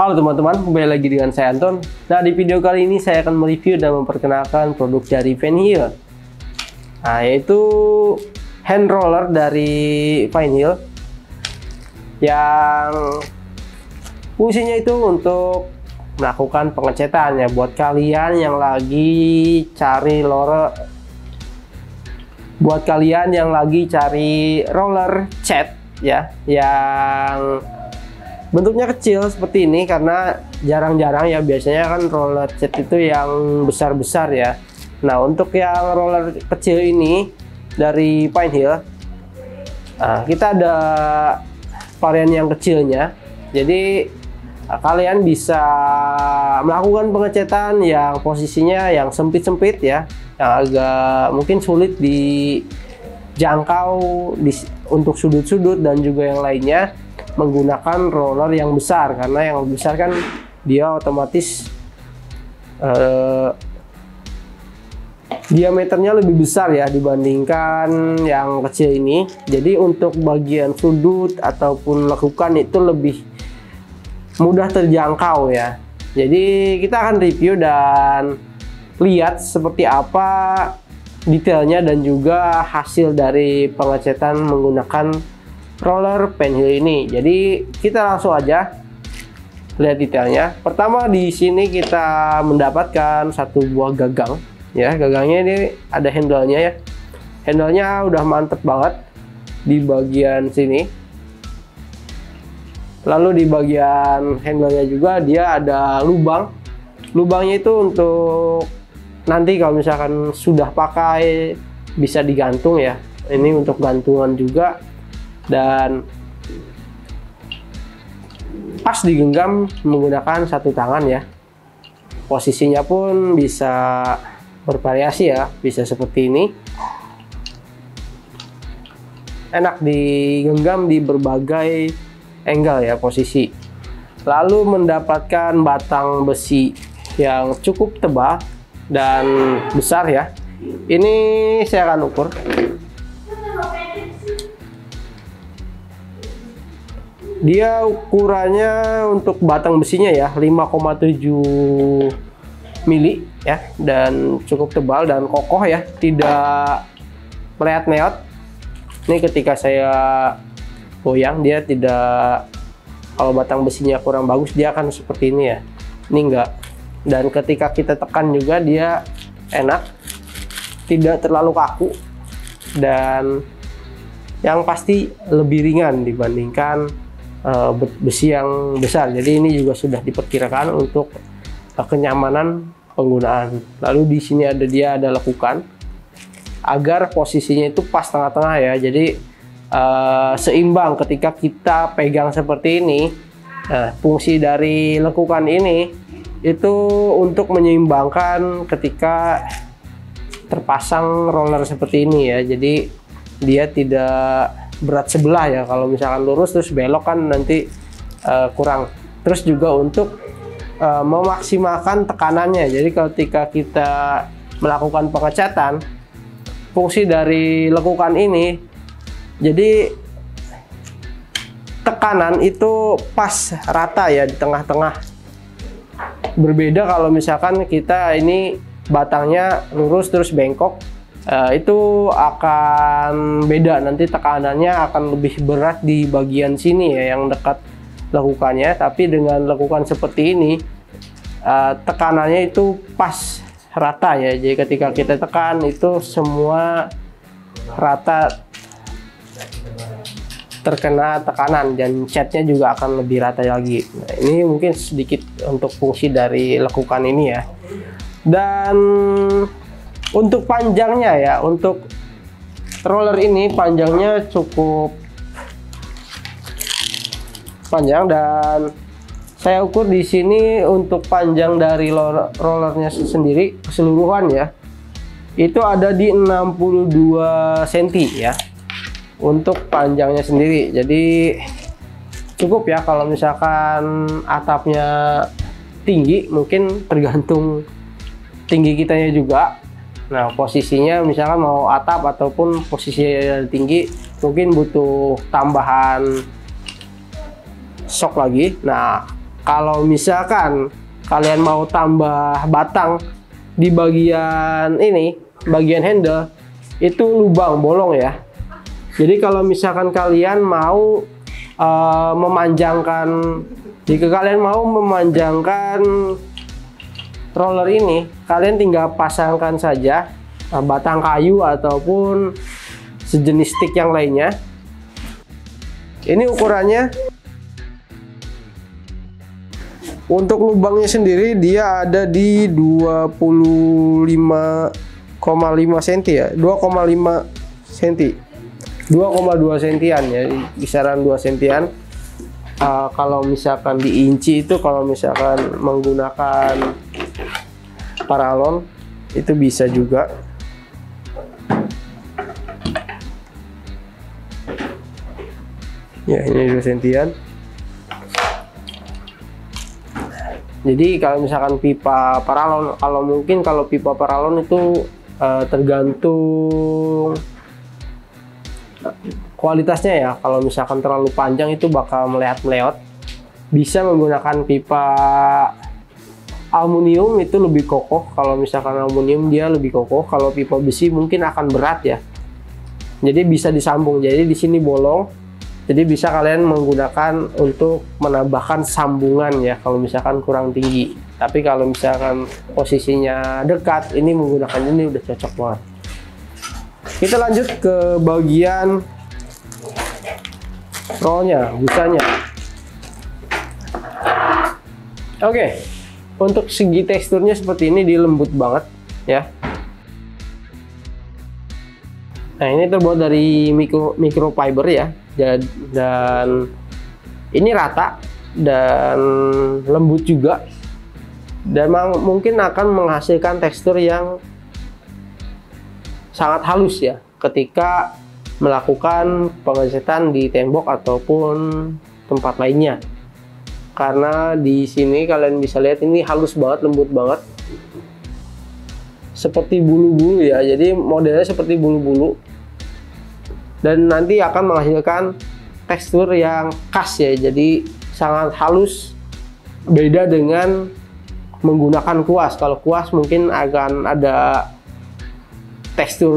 Halo teman-teman, kembali lagi dengan saya Anton. Nah, di video kali ini saya akan mereview dan memperkenalkan produk dari Feinhill. Nah, yaitu hand roller dari Feinhill yang fungsinya itu untuk melakukan pengecetan ya, buat kalian yang lagi cari roller cat ya, yang bentuknya kecil seperti ini, karena jarang-jarang ya, biasanya kan roller cat itu yang besar-besar ya. Nah, untuk yang roller kecil ini dari Feinhill, kita ada varian yang kecilnya. Jadi kalian bisa melakukan pengecetan yang posisinya yang sempit-sempit ya, yang agak mungkin sulit dijangkau untuk sudut-sudut dan juga yang lainnya, menggunakan roller yang besar, karena yang besar kan dia otomatis diameternya lebih besar ya dibandingkan yang kecil ini. Jadi untuk bagian sudut ataupun lekukan itu lebih mudah terjangkau ya. Jadi kita akan review dan lihat seperti apa detailnya dan juga hasil dari pengecetan menggunakan roller Feinhill ini. Jadi kita langsung aja lihat detailnya. Pertama, di sini kita mendapatkan satu buah gagang ya. Gagangnya ini ada handle-nya ya. Handle-nya udah mantep banget di bagian sini. Lalu di bagian handle-nya juga dia ada lubang. Lubangnya itu untuk nanti kalau misalkan sudah pakai bisa digantung ya. Ini untuk gantungan juga. Dan pas digenggam menggunakan satu tangan ya. Posisinya pun bisa bervariasi ya, bisa seperti ini. Enak digenggam di berbagai angle ya posisi. Lalu mendapatkan batang besi yang cukup tebal dan besar ya. Ini saya akan ukur. Dia ukurannya untuk batang besinya ya 5,7 mili ya, dan cukup tebal dan kokoh ya, tidak meleot-meot. Ini ketika saya goyang dia tidak, kalau batang besinya kurang bagus dia akan seperti ini ya. Ini enggak. Dan ketika kita tekan juga dia enak, tidak terlalu kaku, dan yang pasti lebih ringan dibandingkan besi yang besar. Jadi ini juga sudah diperkirakan untuk kenyamanan penggunaan. Lalu di sini dia ada lekukan agar posisinya itu pas tengah-tengah ya. Jadi seimbang ketika kita pegang seperti ini. Nah, fungsi dari lekukan ini itu untuk menyeimbangkan ketika terpasang roller seperti ini ya. Jadi dia tidak berat sebelah ya. Kalau misalkan lurus terus belok kan nanti kurang. Terus juga untuk memaksimalkan tekanannya. Jadi ketika kita melakukan pengecatan, fungsi dari lekukan ini, jadi tekanan itu pas rata ya di tengah-tengah. Berbeda kalau misalkan kita ini batangnya lurus terus bengkok, itu akan beda, nanti tekanannya akan lebih berat di bagian sini ya, yang dekat lekukannya. Tapi dengan lekukan seperti ini, tekanannya itu pas rata ya. Jadi ketika kita tekan itu semua rata terkena tekanan, dan catnya juga akan lebih rata lagi. Nah, ini mungkin sedikit untuk fungsi dari lekukan ini ya. Dan untuk panjangnya ya, untuk roller ini panjangnya cukup panjang, dan saya ukur di sini untuk panjang dari rollernya sendiri keseluruhan ya, itu ada di 62 cm ya untuk panjangnya sendiri. Jadi cukup ya. Kalau misalkan atapnya tinggi, mungkin tergantung tinggi kitanya juga. Nah, posisinya misalkan mau atap ataupun posisi tinggi, mungkin butuh tambahan sok lagi. Nah, kalau misalkan kalian mau tambah batang di bagian ini, bagian handle, itu lubang bolong ya. Jadi kalau misalkan kalian mau jika kalian mau memanjangkan roller ini, kalian tinggal pasangkan saja batang kayu ataupun sejenis stick yang lainnya. Ini ukurannya. Untuk lubangnya sendiri dia ada di 25,5 cm ya, 2,5 cm, 2,2 sentian ya, kisaran 2 sentian. Kalau misalkan di inci itu, kalau misalkan menggunakan paralon itu bisa juga. Ya, ini 2 sentian. Jadi kalau misalkan pipa paralon, kalau pipa paralon itu tergantung kualitasnya ya. Kalau misalkan terlalu panjang itu bakal meleot. Bisa menggunakan pipa aluminium, itu lebih kokoh. Kalau misalkan aluminium dia lebih kokoh. Kalau pipa besi mungkin akan berat ya. Jadi bisa disambung. Jadi di sini bolong. Jadi bisa kalian menggunakan untuk menambahkan sambungan ya kalau misalkan kurang tinggi. Tapi kalau misalkan posisinya dekat, ini menggunakan ini udah cocok banget. Kita lanjut ke bagian rollnya, busanya. Oke, untuk segi teksturnya seperti ini, dia lembut banget ya. Nah, ini terbuat dari microfiber ya. Dan ini rata dan lembut juga, dan mungkin akan menghasilkan tekstur yang sangat halus ya ketika melakukan pengecetan di tembok ataupun tempat lainnya. Karena di sini kalian bisa lihat ini halus banget, lembut banget, seperti bulu-bulu ya. Jadi modelnya seperti bulu-bulu, dan nanti akan menghasilkan tekstur yang khas ya. Jadi sangat halus, beda dengan menggunakan kuas. Kalau kuas mungkin akan ada tekstur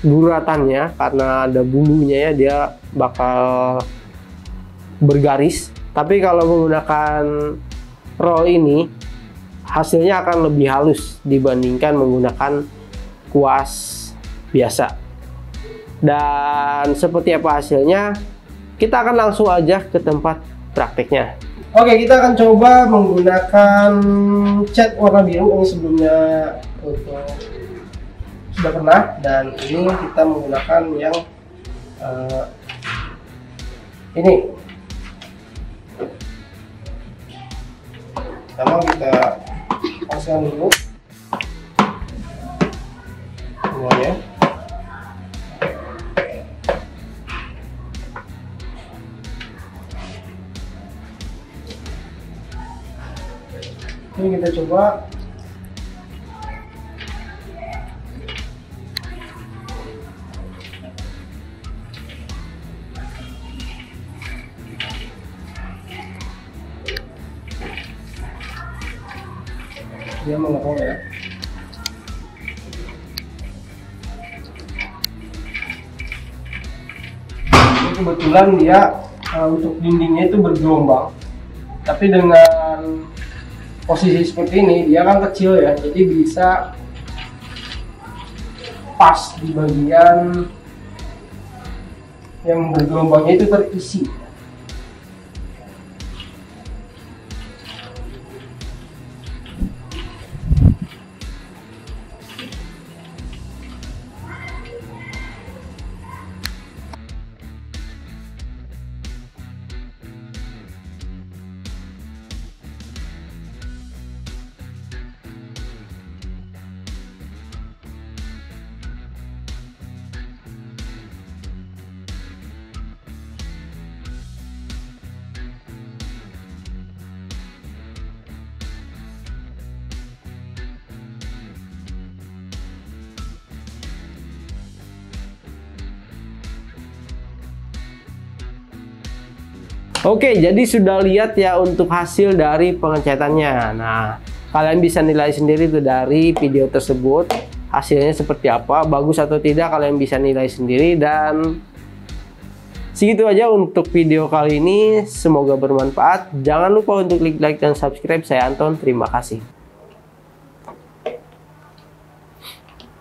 guratannya karena ada bulunya ya, dia bakal bergaris. Tapi kalau menggunakan roll ini, hasilnya akan lebih halus dibandingkan menggunakan kuas biasa. Dan seperti apa hasilnya, kita akan langsung aja ke tempat prakteknya. Oke, kita akan coba menggunakan cat warna biru. Ini sebelumnya sudah pernah, dan ini kita menggunakan yang ini. Pertama kita pasang dulu semuanya. Ini kita coba dia mengerol ya. Ini kebetulan dia untuk dindingnya itu bergelombang, tapi dengan posisi seperti ini dia kan kecil ya, jadi bisa pas di bagian yang bergelombangnya itu terisi. Oke, jadi sudah lihat ya untuk hasil dari pengecatannya. Nah, kalian bisa nilai sendiri tuh dari video tersebut. Hasilnya seperti apa, bagus atau tidak, kalian bisa nilai sendiri. Dan segitu aja untuk video kali ini. Semoga bermanfaat. Jangan lupa untuk klik like dan subscribe. Saya Anton, terima kasih.